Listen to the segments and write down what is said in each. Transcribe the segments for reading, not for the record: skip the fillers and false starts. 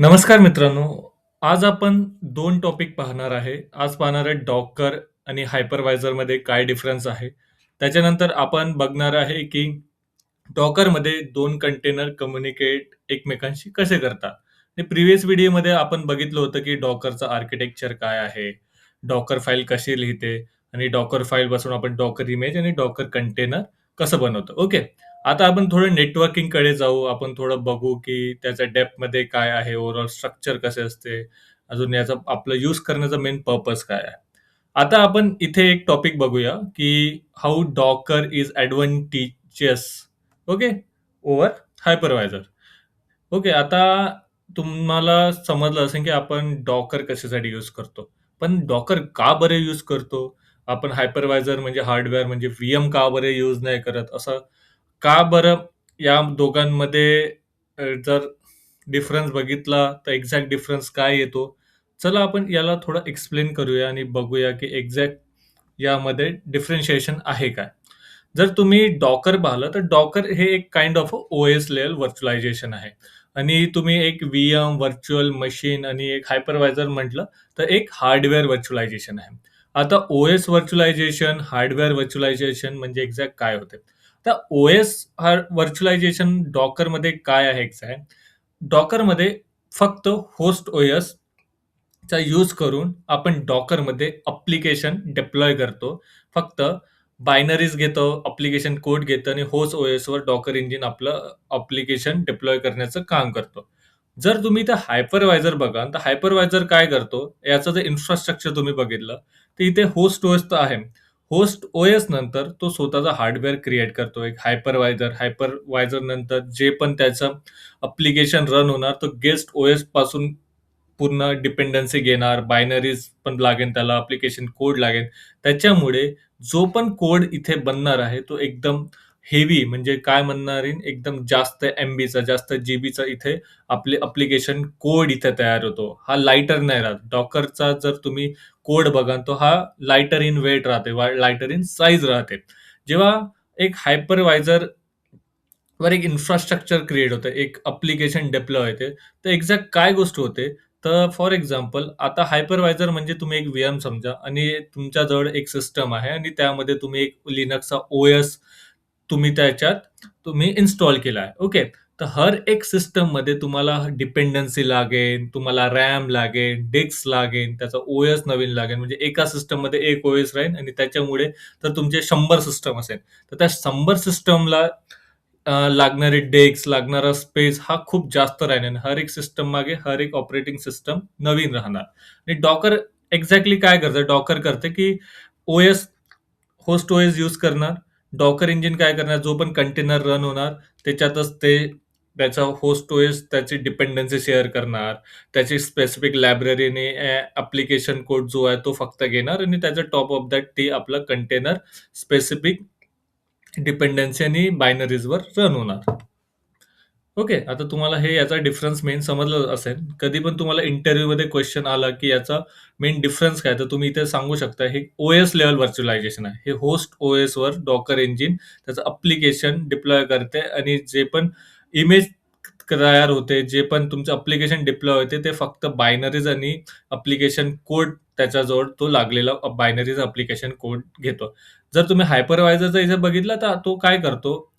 नमस्कार मित्रांनो. आज आपण 2 टॉपिक पाहणार आहे. आज पाहणार आहे डॉकर आणि हायपरवायझरमध्ये काय डिफरन्स आहे. त्याच्यानंतर आपण बघणार आहे, की डॉकरमध्ये 2 कंटेनर कम्युनिकेट एकमेकांशी कसे करतात. आणि प्रिव्हियस व्हिडिओमध्ये आपण बघितलं होतं, की डॉकरचं आर्किटेक्चर काय आहे, डॉकर फाईल कशी लिहिते आणि डॉकर फाईलपासून आपण डॉकर इमेज आणि डॉकर कंटेनर कसं बनवतो. ओके. आता आपण थोडं नेटवर्किंगकडे जाऊ. आपण थोडं बघू, की त्याच्या डेप्थमध्ये काय आहे, ओव्हरऑल स्ट्रक्चर कसे असते, अजून याचा आपलं यूज करण्याचा मेन पर्पज काय आहे. आता आपण इथे एक टॉपिक बघूया, की how Docker is advantageous okay, over hypervisor. Okay, आता तुम्हाला समजलं असेल, की आपण डॉकर कशासाठी यूज करतो. पण डॉकर का बरं यूज करतो? आपण हायपरवायझर म्हणजे हार्डवेअर म्हणजे व्हीएम का बरं यूज नाही करत? असं का बरं या दोघांमध्ये जर डिफरन्स बघितला, तर एक्झॅक्ट डिफरन्स काय येतो? चला आपण याला थोडं एक्सप्लेन करूया आणि बघूया, की एक्झॅक्ट यामध्ये डिफरन्शिएशन आहे काय? जर तुम्ही डॉकर पाहिलं, तर डॉकर हे एक काइंड ऑफ ओएस लेव्हल व्हर्चुअलायझेशन आहे आणि तुम्ही एक व्हीएम, व्हर्चुअल मशीन आणि एक हायपरवायझर म्हटलं, तर एक हार्डवेअर व्हर्चुअलायझेशन आहे. आता ओएस व्हर्चुअलायझेशन, हार्डवेअर व्हर्चुअलायझेशन म्हणजे एक्झॅक्ट काय होते? तर ओएस व्हर्चुअलायझेशन डॉकरमध्ये काय आहे एक्झॅक्ट? डॉकरमध्ये फक्त होस्ट ओएस चा यूज करून आपण डॉकरमध्ये ॲप्लिकेशन डिप्लॉय करतो. फक्त बायनरीज घेतो, ॲप्लिकेशन कोड घेतो आणि होस्ट ओएसवर डॉकर इंजिन आपलं ॲप्लिकेशन डिप्लॉय करण्याचं काम करतो. जर तुम्ही इथं हायपरवायझर बघाल, तर हायपरवायझर काय करतो, याचं जे इन्फ्रास्ट्रक्चर तुम्ही बघितलं, तर इथे होस्ट ओएस तर आहे. होस्ट ओएस नंतर तो स्वतःचा हार्डवेअर क्रिएट करतो. एक हायपरवायझर नंतर जे पण त्याचं ॲप्लिकेशन रन होणार, तो गेस्ट ओएस पासून पूर्ण डिपेंडन्सी घेणार, बायनरीज पण लागेल त्याला, ॲप्लिकेशन कोड लागेल. त्याच्यामुळे जो पण कोड इथे बनणार आहे, तो एकदम हेवी म्हणजे काय म्हणणार येईल, एकदम जास्त एमबीचा, जास्त जीबीचा इथे आपले ॲप्लिकेशन कोड इथे तयार होतो. हा लाइटर नाही राहत. डॉकरचा जर तुम्ही कोड बघाल, तो हा लाइटर इन वेट राहते, लाइटर इन साइज राहते. जेव्हा एक हायपरवायझर वर एक इन्फ्रास्ट्रक्चर क्रिएट होतं, एक ॲप्लिकेशन डिप्लॉय होते. तर एक्झॅक्ट काय गोष्ट होते, तर फॉर एक्झाम्पल आता हायपरवायझर म्हणजे तुम्ही एक व्हीएम समजा आणि तुमच्याजवळ एक सिस्टम आहे आणि त्यामध्ये तुम्ही एक लिनक्सचा ओएस तुम्ही त्याच्यात इन्स्टॉल केला आहे. ओके. तर हर एक सिस्टममध्ये तुम्हाला डिपेंडन्सी लागेल, तुम्हाला रॅम लागेल, डिस्क लागेल, त्याचा ओएस नवीन लागेल. म्हणजे एका सिस्टममध्ये एक ओएस राहील आणि त्याच्यामुळे तर तुमचे 100 सिस्टम असेल. तर त्या 100 सिस्टमला लागणारे डेस्क, लागणारा स्पेस हा खूप जास्त राहील आणि हर एक सिस्टम मागे हर एक ऑपरेटिंग सिस्टम नवीन राहणार. आणि डॉकर एक्झॅक्टली काय करतं? डॉकर करते, की ओएस होस्ट ओएस यूज करणार. डॉकर इंजिन काय करणार? जो पण कंटेनर रन होणार, त्याच्यातच ते त्याचा होस्ट ओएस त्याची डिपेंडन्सी शेअर करणार. त्याची स्पेसिफिक लायब्ररीने ॲप्लिकेशन कोड जो आहे तो फक्त घेणार आणि त्याच्या टॉप ऑफ दॅट ते आपलं कंटेनर स्पेसिफिक डिपेंडन्सी आणि बायनरीजवर रन होणार. ओके. आता तुम्हाला हे याचा डिफरन्स मेन समजलं असेल. कधी पण तुम्हाला इंटरव्ह्यूमध्ये क्वेशन आला, की याचा मेन डिफरन्स काय? तर तुम्ही इथे सांगू शकता, हे ओएस लेव्हल व्हर्चुअलायझेशन आहे. हे होस्ट ओएसवर डॉकर इंजिन त्याचं ॲप्लिकेशन डिप्लॉय करते आणि जे पण इमेज तयार होते, जे पण तुमचं ॲप्लिकेशन डिप्लॉय होते, ते फक्त बायनरीज आणि ॲप्लिकेशन कोड त्याच्याजवळ तो लागलेला बायनरीज ॲप्लिकेशन कोड घेतो. जर तुम्ही हायपरवायझरचा इथे बघितला, तर तो काय करतो,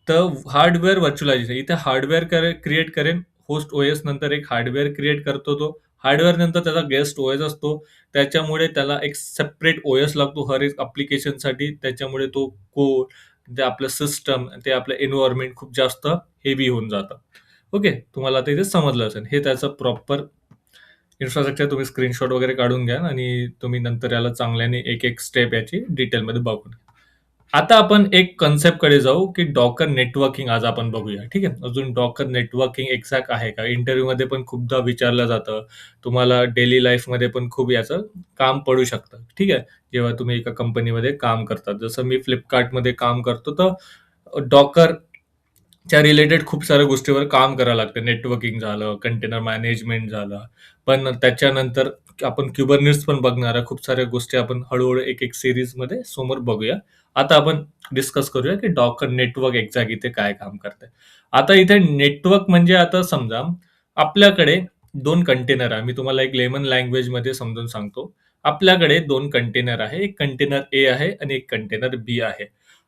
तर हार्डवेअर व्हर्चुअलायझेशन इथे हार्डवेअर क्रिएट करेन. होस्ट ओएस नंतर एक हार्डवेअर क्रिएट करतो तो. हार्डवेअर नंतर त्याचा गेस्ट ओएस असतो. त्याच्यामुळे त्याला एक सेपरेट ओएस लागतो हर एक ॲप्लिकेशनसाठी. त्याच्यामुळे तो कोड, ते आपलं सिस्टम, ते आपलं एन्व्हायर्नमेंट खूप जास्त हेवी होऊन जातं. ओके. तुम्हाला आता इथे समजलं असेल. हे त्याचं प्रॉपर इन्फ्रास्ट्रक्चर तुम्ही स्क्रीनशॉट वगैरे काढून घ्या आणि तुम्ही नंतर याला चांगल्याने एक-एक स्टेप याची डिटेलमध्ये बघून घ्या. आता आपण एक कन्सेप्टकडे जाऊ, की डॉकर नेटवर्किंग आज आपण बघूया. ठीक आहे. अजून डॉकर नेटवर्किंग एक्झॅक्ट आहे का? इंटरव्ह्यूमध्ये पण खूपदा विचारलं जातं. तुम्हाला डेली लाईफमध्ये पण खूप याचं काम पडू शकतं. ठीक आहे. जेव्हा तुम्ही एका कंपनीमध्ये काम करतात. जसं मी Flipkartमध्ये काम करतो, तर डॉकरच्या रिलेटेड खूप साऱ्या गोष्टीवर काम करावं लागतं. नेटवर्किंग झालं, कंटेनर मॅनेजमेंट झालं. पण त्याच्यानंतर आपण Kubernetes पण बघणार आहे. खूप साऱ्या गोष्टी आपण हळू-हळू एक-एक सीरीजमध्ये समोर बघूया. आता आपण डिस्कस करूया, की डॉकर नेटवर्क एक्झॅक्ट इथे काय काम करतंय. आता इथे नेटवर्क म्हणजे आता समजा आपल्याकडे दोन कंटेनर आहे. मी तुम्हाला एक लेमन लँग्वेजमध्ये समजून सांगतो. आपल्याकडे दोन कंटेनर आहे. एक कंटेनर ए आहे आणि एक कंटेनर बी आहे.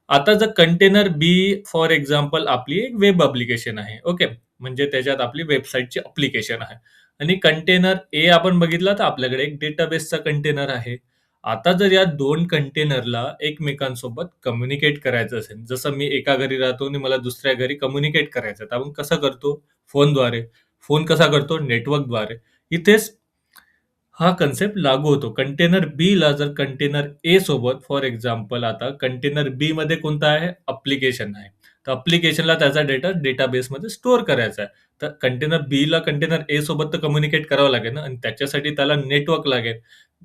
आता जर कंटेनर बी फॉर एक्झाम्पल आपली एक वेब ॲप्लिकेशन आहे. ओके. म्हणजे त्याच्यात आपली वेबसाईटची ॲप्लिकेशन आहे आणि कंटेनर ए आपण बघितला तर आपल्याकडे एक डेटाबेसचा कंटेनर आहे. आता जर या 2 कंटेनरला एकमेकांसोबत कम्युनिकेट करायचं असेल, जसं मी एका घरी राहतो आणि मला दुसऱ्या घरी कम्युनिकेट करायचं आहे, तर आपण कसं करतो? फोनद्वारे. फोन कसा करतो? नेटवर्कद्वारे. इथेच हा कन्सेप्ट लागू होतो. कंटेनर बीला जर कंटेनर ए सोबत फॉर एक्झाम्पल आता कंटेनर बी मध्ये कोणता आहे? ॲप्लिकेशन आहे. तर ॲप्लिकेशनला त्याचा डेटा डेटाबेसमध्ये स्टोअर करायचा आहे. तर कंटेनर बीला कंटेनर ए सोबत तर कम्युनिकेट करावं लागेल ना आणि त्याच्यासाठी त्याला नेटवर्क लागेल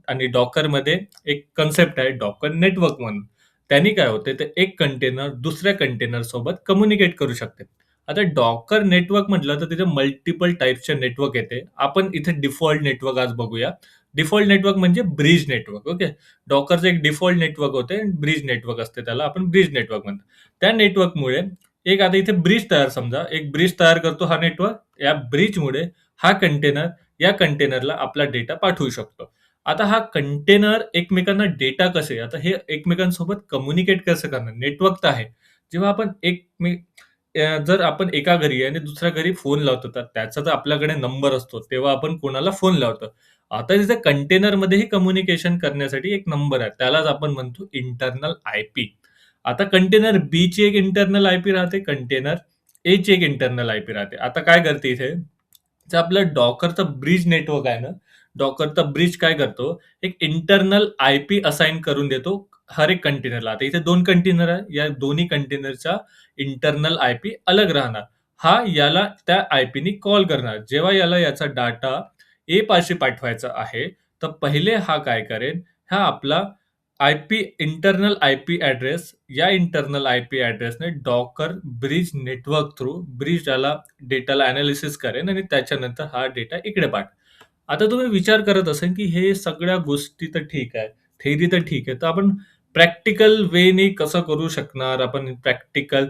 आणि डॉकरमध्ये एक कन्सेप्ट आहे डॉकर नेटवर्क म्हणून. त्यानी काय होते, तर एक कंटेनर दुसऱ्या कंटेनर सोबत कम्युनिकेट करू शकते. आता डॉकर नेटवर्क म्हटलं तर तिथे मल्टिपल टाइप्सचे नेटवर्क येते. आपण इथे डिफॉल्ट नेटवर्क आज बघूया. डिफॉल्ट नेटवर्क म्हणजे ब्रिज नेटवर्क. ओके. डॉकरचं एक डिफॉल्ट नेटवर्क होते ब्रिज नेटवर्क असते त्याला आपण ब्रिज नेटवर्क म्हणतो. त्या नेटवर्कमुळे एक आता इथे ब्रिज तयार समजा, एक ब्रिज तयार करतो हा नेटवर्क. या ब्रिजमुळे हा कंटेनर या कंटेनरला आपला डेटा पाठवू शकतो. आता हा कंटेनर एकमेकांना डेटा कसे आता हे एकमेकांसोबत कम्युनिकेट कसं करणार? नेटवर्क तर आहे. जेव्हा आपण जर आपण एका घरी आहे आणि दुसऱ्या घरी फोन लावतो, तर त्याचा तर आपल्याकडे नंबर असतो. तेव्हा आपण कोणाला फोन लावतो. आता तिथे कंटेनरमध्येही कम्युनिकेशन करण्यासाठी एक नंबर आहे. त्यालाच आपण म्हणतो इंटरनल आयपी. आता कंटेनर बीची एक इंटरनल आयपी राहते, कंटेनर एची एक इंटरनल आयपी राहते. आता काय करते इथे, जे आपलं डॉकरचं ब्रिज नेटवर्क आहे ना, डॉकरचा ब्रिज काय करतो, एक इंटरनल आयपी असाइन करून देतो हर एक कंटेनरला. आता इथे 2 कंटेनर आहे. या दोन्ही कंटेनरचा इंटरनल आयपी अलग राहणार. हा याला त्या आयपीनी कॉल करणार. जेव्हा याला याचा डाटा ए पाशी पाठवायचा आहे, तर पहिले हा काय करेल, हा आपला इंटरनल आयपी ॲड्रेस या इंटरनल आयपी ॲड्रेसने Docker bridge network through bridge याला डेटाला एनालिसिस करेन आणि त्याच्यानंतर हा डेटा इकडे आता तुम्ही विचार करत असाल, की हे सगळ्या गोष्टी तर ठीक आहे. थेअरी तर ठीक आहे. तर आपण प्रॅक्टिकल वेनी कसं करू शकणार? आपण प्रॅक्टिकल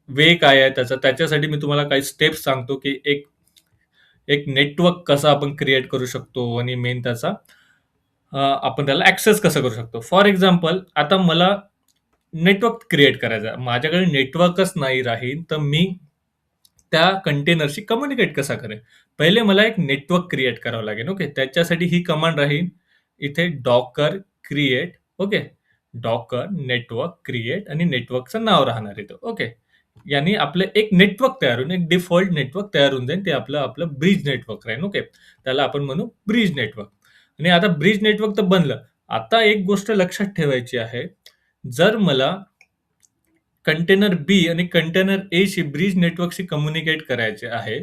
वे काय आहे त्याचा? त्याच्यासाठी मी तुम्हाला काही स्टेप्स सांगतो, की एक एक नेटवर्क कसं आपण क्रिएट करू शकतो आणि मेन त्याचा आपण त्याला ॲक्सेस कसं करू शकतो. फॉर एक्झाम्पल आता मला नेटवर्क क्रिएट करायचं आहे. माझ्याकडे नेटवर्कच नाही राहील, तर मी त्या कंटेनरशी कम्युनिकेट कसा करेन? पहिले मला एक नेटवर्क क्रिएट करावं लागेल. ओके. त्याच्यासाठी ही कमांड राहील इथे Docker create. Okay. Docker network create आणि नेटवर्कचं नाव राहणार इथं. ओके. यानी आपलं एक नेटवर्क तयार होईल. एक डिफॉल्ट नेटवर्क तयार होऊन जाईल. ते आपलं आपलं ब्रिज नेटवर्क राहील. ओके. त्याला आपण म्हणू ब्रिज नेटवर्क. आणि आता ब्रिज नेटवर्क तर बनलं. आता एक गोष्ट लक्षात ठेवायची आहे. जर मला कंटेनर बी आणि कंटेनर एशी ब्रिज नेटवर्कशी कम्युनिकेट करायचे आहे,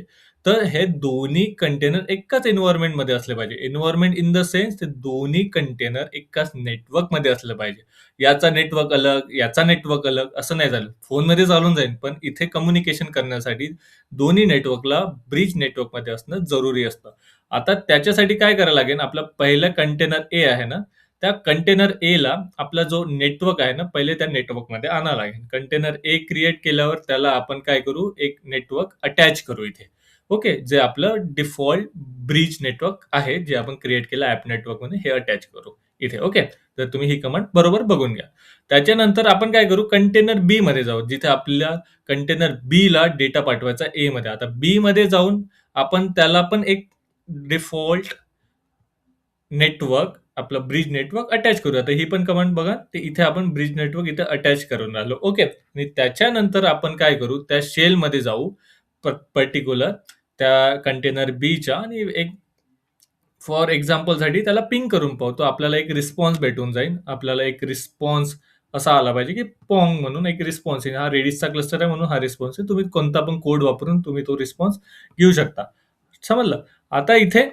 तर हे दोन्ही कंटेनर एकाच एन्व्हायर्नमेंटमध्ये असले पाहिजे. एन्व्हायर्नमेंट इन द सेन्स ते दोन्ही कंटेनर एकाच नेटवर्कमध्ये असलं पाहिजे. याचा नेटवर्क अलग, याचा नेटवर्क अलग असं नाही झालं. फोनमध्ये चालून जाईल, पण इथे कम्युनिकेशन करण्यासाठी दोन्ही नेटवर्कला ब्रिज नेटवर्कमध्ये असणं जरुरी असतं. आता त्याच्यासाठी काय करावं लागेल, आपला पहिला कंटेनर ए आहे ना, त्या कंटेनर एला आपला जो नेटवर्क आहे ना, पहिले त्या नेटवर्कमध्ये आणावं लागेल. कंटेनर ए क्रिएट केल्यावर त्याला आपण काय करू, एक नेटवर्क अटॅच करू इथे. ओके. जे आपलं डिफॉल्ट ब्रिज नेटवर्क आहे, जे आपण क्रिएट केलं ॲप नेटवर्कमध्ये हे अटॅच करू इथे. ओके. तर तुम्ही ही कमांड बरोबर बघून घ्या. त्याच्यानंतर आपण काय करू, कंटेनर बी मध्ये जाऊ. जिथे आपल्या कंटेनर बी ला डेटा पाठवायचा ए मध्ये. आता बी मध्ये जाऊन आपण त्याला पण एक डिफॉल्ट नेटवर्क, आपलं ब्रिज नेटवर्क अटॅच करू. आता ही पण कमांड बघा. ते इथे आपण ब्रिज नेटवर्क इथे अटॅच करून राहिलो. ओके. आणि त्याच्यानंतर आपण काय करू, त्या शेलमध्ये जाऊ. पर्टिक्युलर त्या कंटेनर बीच्या आणि एक फॉर एक्झाम्पलसाठी त्याला पिंग करून पाहू. आपल्याला एक रिस्पॉन्स भेटून जाईल. आपल्याला एक रिस्पॉन्स असा आला पाहिजे, की पॉंग म्हणून एक रिस्पॉन्स येईल. हा Redisचा क्लस्टर आहे म्हणून हा रिस्पॉन्स आहे. तुम्ही कोणता पण कोड वापरून तुम्ही तो रिस्पॉन्स घेऊ शकता. समजलं? आता इथे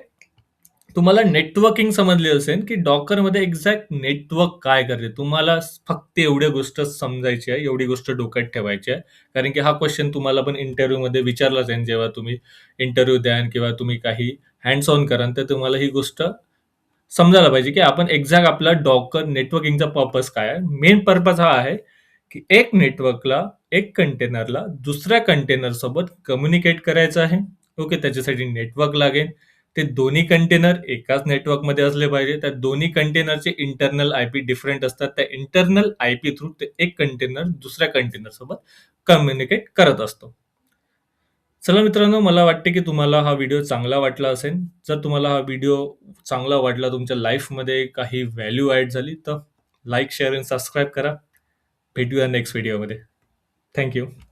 तुम्हाला नेटवर्किंग समजली असेल, की Dockerमध्ये एक्झॅक्ट नेटवर्क काय करते. तुम्हाला फक्त एवढ्या गोष्ट समजायची आहे, एवढी गोष्ट डोक्यात ठेवायची आहे. कारण की हा क्वेश्चन तुम्हाला पण इंटरव्ह्यूमध्ये विचारला जाईल, जेव्हा तुम्ही इंटरव्ह्यू द्याल किंवा तुम्ही काही हँड्स ऑन कराल, तर तुम्हाला ही गोष्ट समजायला पाहिजे, की आपण एक्झॅक्ट आपला Docker नेटवर्किंगचा पर्पज काय आहे. मेन पर्पज हा आहे, की एक नेटवर्कला, एक कंटेनरला दुसऱ्या कंटेनर सोबत कम्युनिकेट करायचं आहे. ओके. त्याच्यासाठी नेटवर्क लागेल. ते दोन्ही कंटेनर एकाच नेटवर्कमध्ये असले पाहिजे. त्या दोन्ही कंटेनरचे इंटरनल आयपी डिफरंट असतात. त्या इंटरनल आयपी थ्रू ते एक कंटेनर दुसऱ्या कंटेनर सोबत कम्युनिकेट करत असतो. चला मित्रांनो, मला वाटते की तुम्हाला हा व्हिडिओ चांगला वाटला असेल. जर तुम्हाला हा व्हिडिओ चांगला वाटला, तुमच्या लाईफमध्ये काही व्हॅल्यू ॲड झाली, तर लाईक, शेअर आणि सबस्क्राईब करा. भेटूया नेक्स्ट व्हिडिओमध्ये. Thank you.